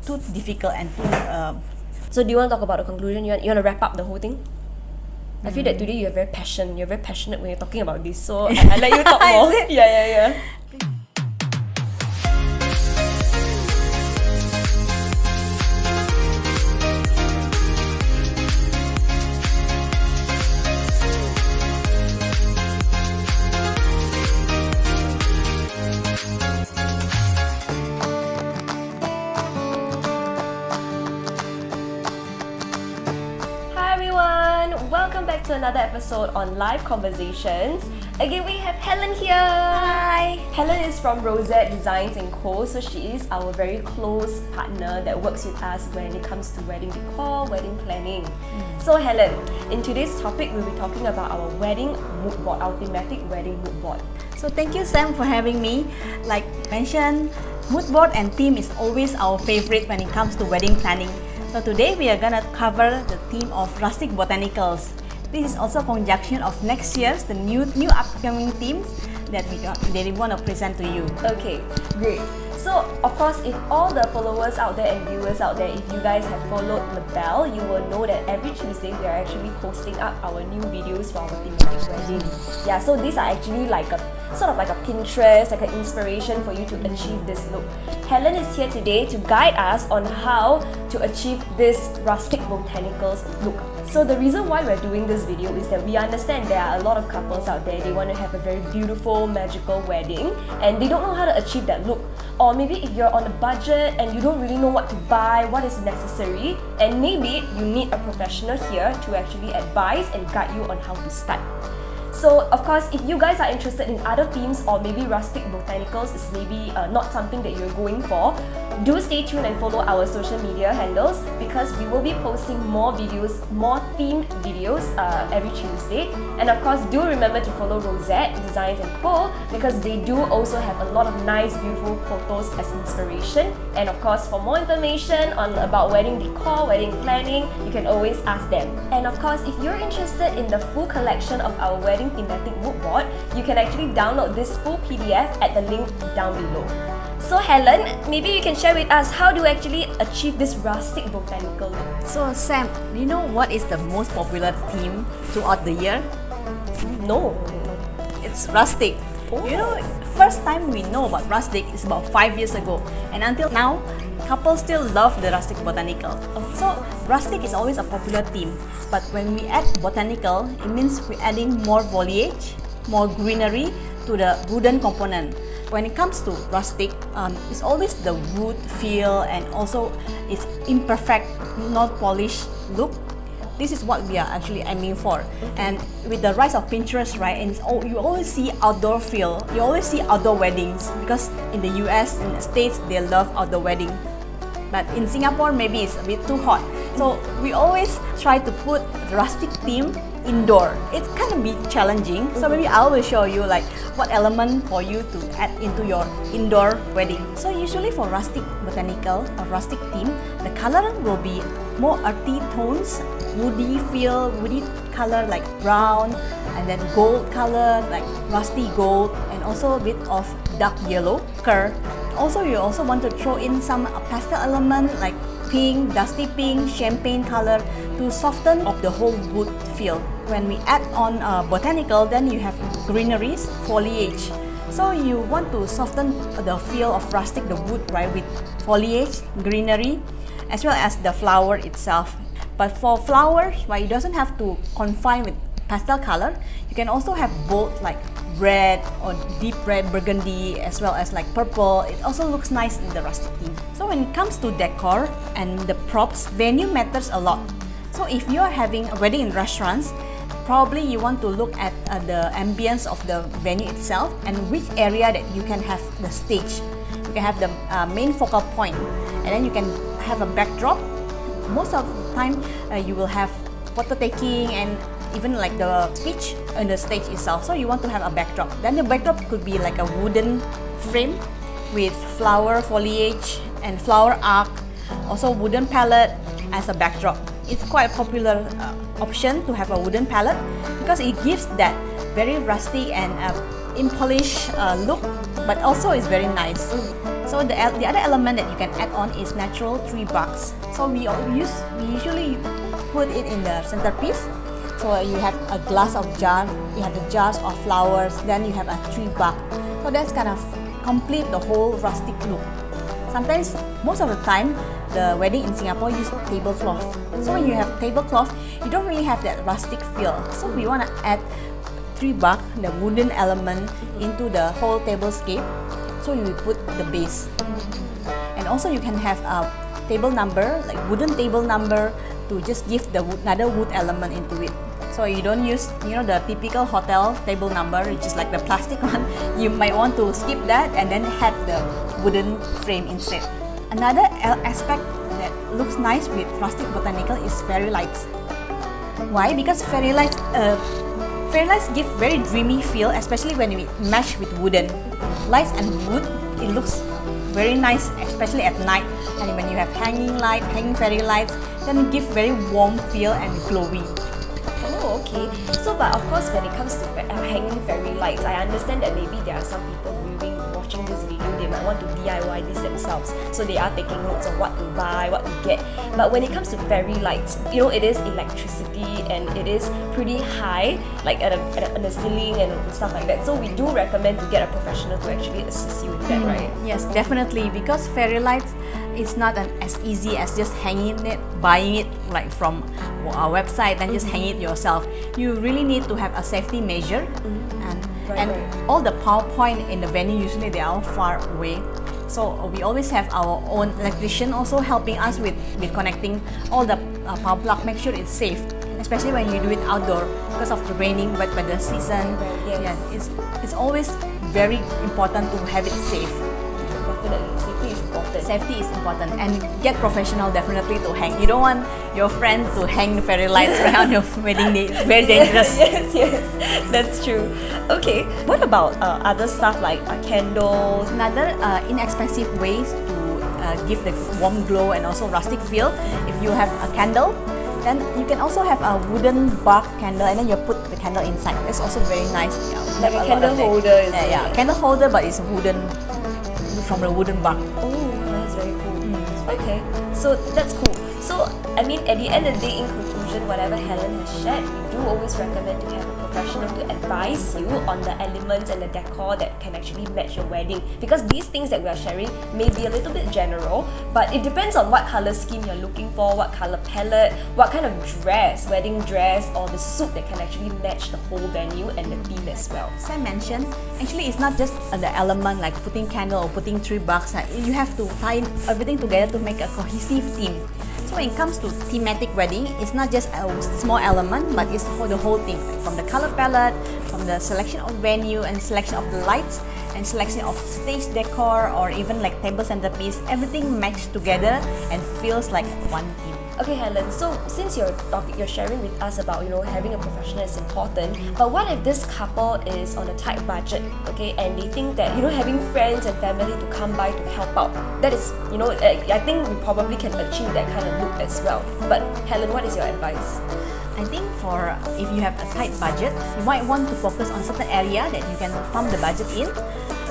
too difficult and too. So do you want to talk about the conclusion? You want to wrap up the whole thing? I feel that today you're very passionate. You're very passionate when you're talking about this. So I let you talk more. Yeah. Welcome back to another episode on Live Conversations. Again, we have Hellen here. Hi. Hellen is from Rosette Designs Co. So she is our very close partner that works with us when it comes to wedding decor, wedding planning. So Hellen, in today's topic, we'll be talking about our wedding mood board, our thematic wedding mood board. So thank you, Sam, for having me. Like mentioned, mood board and theme is always our favorite when it comes to wedding planning. So today we are gonna cover the theme of Rustic Botanicals. This is also a conjunction of next year's the new upcoming themes that we want to present to you. Okay, great. So of course, if all the followers out there and viewers out there, if you guys have followed Labelle, you will know that every Tuesday we are actually posting up our new videos for our thematic wedding. Yeah, so these are actually like a sort of like a Pinterest, like an inspiration for you to achieve this look. Hellen is here today to guide us on how to achieve this Rustic Botanicals look. So the reason why we're doing this video is that we understand there are a lot of couples out there, they want to have a very beautiful, magical wedding and they don't know how to achieve that look. Or maybe if you're on a budget and you don't really know what to buy, what is necessary, and maybe you need a professional here to actually advise and guide you on how to start. So of course, if you guys are interested in other themes or maybe Rustic Botanicals is maybe not something that you're going for, do stay tuned and follow our social media handles because we will be posting more videos, more themed videos every Tuesday. And of course, do remember to follow Rosette Designs Co because they do also have a lot of nice, beautiful photos as inspiration. And of course, for more information about wedding decor, wedding planning, you can always ask them. And of course, if you're interested in the full collection of our wedding thematic mood board, you can actually download this full PDF at the link down below. So Hellen, maybe you can share with us how do you actually achieve this rustic botanical look? So Sam, do you know what is the most popular theme throughout the year? No. It's rustic. Oh. You know, first time we know about rustic is about 5 years ago, and until now, couples still love the rustic botanical. So rustic is always a popular theme, but when we add botanical, it means we're adding more foliage, more greenery to the wooden component. When it comes to rustic, it's always the wood feel and also its imperfect, not polished look. This is what we are actually aiming for. And with the rise of Pinterest, right, and you always see outdoor feel. You always see outdoor weddings because in the US, in the States, they love outdoor wedding. But in Singapore, maybe it's a bit too hot. So we always try to put the rustic theme indoor. It can be challenging. So maybe I will show you like what element for you to add into your indoor wedding. So usually for rustic botanical or rustic theme, the color will be more earthy tones, woody feel, woody color like brown, and then gold color like rusty gold, and also a bit of dark yellow ochre. Also, you also want to throw in some pastel element like pink, dusty pink, champagne color to soften up the whole wood feel. When we add on botanical, then you have greeneries, foliage. So you want to soften the feel of rustic, the wood, right, with foliage, greenery, as well as the flower itself. But for flowers, right, it doesn't have to confine with pastel color. You can also have bold like red or deep red burgundy as well as like purple. It also looks nice in the rustic theme. So when it comes to decor and the props, venue matters a lot. So if you are having a wedding in restaurants, probably you want to look at the ambience of the venue itself and which area that you can have the stage. You can have the main focal point, and then you can have a backdrop. Most of the time you will have photo taking and even like the speech on the stage itself. So you want to have a backdrop. Then the backdrop could be like a wooden frame with flower foliage and flower arc, also wooden palette as a backdrop. It's quite a popular option to have a wooden palette because it gives that very rusty and unpolished look, but also is very nice. So the other element that you can add on is natural tree barks. So we usually put it in the centerpiece. So you have a glass of jar, you have the jars of flowers, then you have a tree bark. So that's kind of complete the whole rustic look. Sometimes, most of the time, the wedding in Singapore use tablecloth. So when you have tablecloth, you don't really have that rustic feel. So we want to add tree bark, the wooden element, into the whole tablescape. So you put the base. And also you can have a table number, like wooden table number, to just give the another wood element into it. So you don't use, the typical hotel table number, which is like the plastic one. You might want to skip that and then have the wooden frame instead. Another aspect that looks nice with Rustic Botanical is fairy lights. Why? Because fairy lights give very dreamy feel, especially when we match with wooden. Lights and wood, it looks very nice, especially at night. And when you have hanging fairy lights, then it gives very warm feel and glowy. Oh, okay. So, but of course, when it comes to hanging fairy lights, I understand that maybe there are some people watching this video, they might want to DIY this themselves. So they are taking notes of what to buy, what to get. But when it comes to fairy lights, it is electricity and it is pretty high, like at the ceiling and stuff like that. So we do recommend to get a professional to actually assist you with that, right? Yes, definitely. Because fairy lights is not as easy as just hanging it, buying it like from our website, then just hang it yourself. You really need to have a safety measure, and all the power point in the venue, usually they are far away. So we always have our own electrician also helping us with connecting all the power plug, make sure it's safe, especially when you do it outdoor because of the raining, wet weather season. Yes. Yeah, it's always very important to have it safe. Definitely, safety is important. Safety is important, and get professional definitely to hang. You don't want your friend to hang fairy lights around your wedding day. It's very dangerous. Yes, that's true. Okay, what about other stuff like candles? Another inexpensive ways to give the warm glow and also rustic feel. If you have a candle, then you can also have a wooden bark candle, and then you put the candle inside. It's also very nice. Yeah, Like a candle holder. Yeah, candle holder, but it's wooden, from the wooden bark. Oh, that's very cool. Okay, so that's cool. So, I mean, at the end of the day, in conclusion, whatever Hellen has shared, we do always recommend to have a professional to advise you on the elements and the decor that can actually match your wedding. Because these things that we are sharing may be a little bit general, but it depends on what color scheme you're looking for, what color palette, what kind of dress, wedding dress, or the suit that can actually match the whole venue and the theme as well. As I mentioned, actually it's not just the element like putting candle or putting tree barks. You have to tie everything together to make a cohesive theme. So when it comes to thematic wedding, it's not just a small element, but it's for the whole theme, like from the color palette, from the selection of venue and selection of the lights, and selection of stage decor, or even like table centerpiece. Everything matched together and feels like one theme. Okay, Hellen, so since you're sharing with us about, having a professional is important, but what if this couple is on a tight budget, okay, and they think that, having friends and family to come by to help out, that is, I think we probably can achieve that kind of look as well. But Hellen, what is your advice? I think if you have a tight budget, you might want to focus on certain area that you can pump the budget in,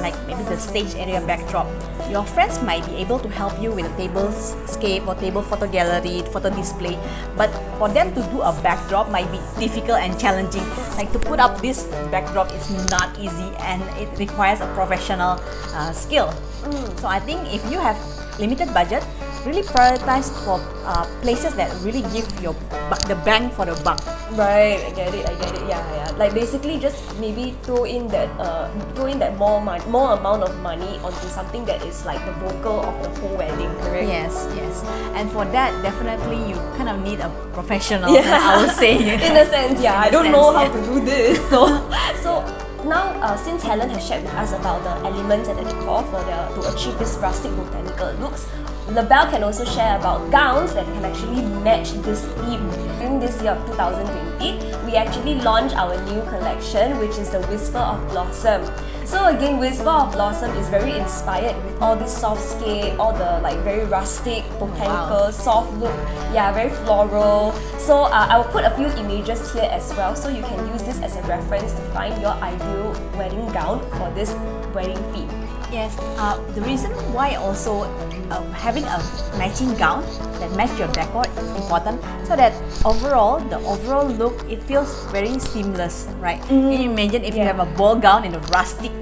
like maybe the stage area backdrop. Your friends might be able to help you with a tablescape or table photo gallery, photo display, but for them to do a backdrop might be difficult and challenging. Like to put up this backdrop is not easy and it requires a professional skill. So I think if you have limited budget, really prioritize for places that really give the bang for the buck. Right, I get it. Yeah. Like basically, just maybe throw in that more amount of money onto something that is like the vocal of the whole wedding, correct? Yes. And for that, definitely you kind of need a professional. I would say. In a sense, yeah. I don't know how to do this, so. Now, since Hellen has shared with us about the elements and the decor to achieve this rustic botanical looks, Labelle can also share about gowns that can actually match this theme. During this year of 2020, we actually launched our new collection, which is the Whisper of Blossom. So again, Whisper of Blossom is very inspired with all this softscape, all the like very rustic, botanical, soft look, very floral. So I will put a few images here as well, so you can use this as a reference to find your ideal wedding gown for this wedding theme. Yes, the reason why also having a matching gown that match your decor is important, so that the overall look, it feels very seamless, right? Can you imagine if you have a ball gown in a rustic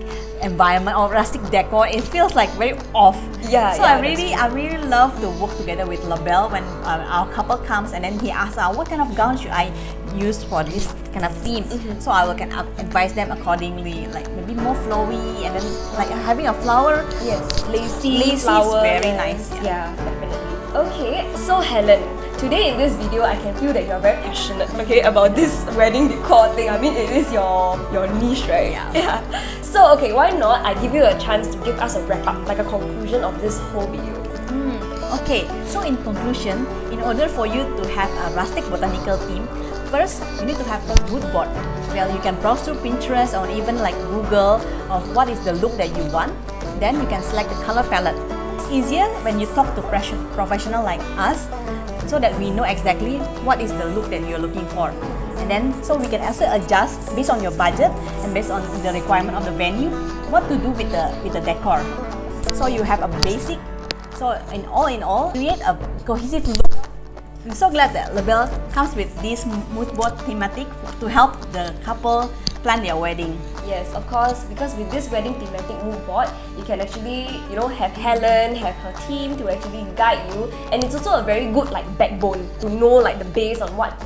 environment or rustic decor, it feels like very off. Yeah, so yeah, I really love to work together with Labelle when our couple comes and then he asks, what kind of gown should I use for this kind of theme? So I will can advise them accordingly, like maybe more flowy and then like having a flower. Yes, lacy Lacy flower. is very nice. Yeah, definitely. Okay, so Helen, today in this video I can feel that you're very passionate, okay, about this wedding decor thing. I mean, it is your niche, right? Yeah. So okay, why not I give you a chance to give us a wrap up, like a conclusion of this whole video. Okay, so in conclusion, in order for you to have a rustic botanical theme, first you need to have a mood board. Well, you can browse through Pinterest or even like Google of what is the look that you want. Then you can select the color palette. It's easier when you talk to professional like us, so that we know exactly what is the look that you're looking for. And then so we can also adjust based on your budget and based on the requirement of the venue, what to do with the decor. So you have a basic. So in all, create a cohesive look. I'm so glad that Labelle comes with this mood board thematic to help the couple plan their wedding. Yes, of course, because with this wedding thematic mood board, you can actually, have Helen, have her team to actually guide you, and it's also a very good like backbone to know like the base on what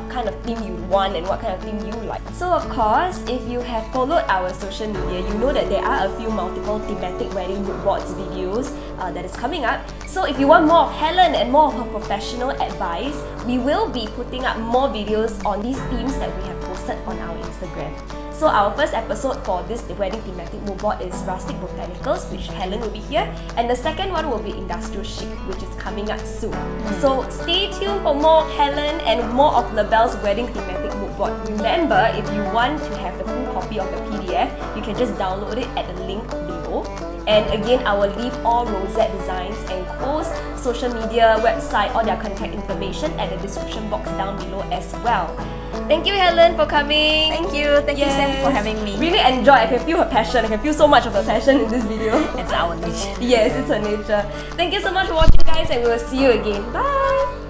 kind of theme you want and what kind of theme you like. So of course, if you have followed our social media, you know that there are a few multiple thematic wedding mood boards videos that is coming up. So if you want more of Helen and more of her professional advice, we will be putting up more videos on these themes that we have posted on our Instagram. So our first episode for this wedding thematic mood board is Rustic Botanicals, which Helen will be here, and the second one will be Industrial Chic, which is coming up soon. So stay tuned for more of Helen and more of Labelle's wedding thematic mood board. Remember, if you want to have the full copy of the PDF, you can just download it at the link below. And again, I will leave all Rosette Designs and Co's social media, website, all their contact information at the description box down below as well. Thank you, Helen, for coming. Thank you Sam for having me. Really enjoy. I can feel her passion. I can feel so much of her passion in this video. It's our niche. Yes, it's her nature. Thank you so much for watching, guys, and we will see you again. Bye!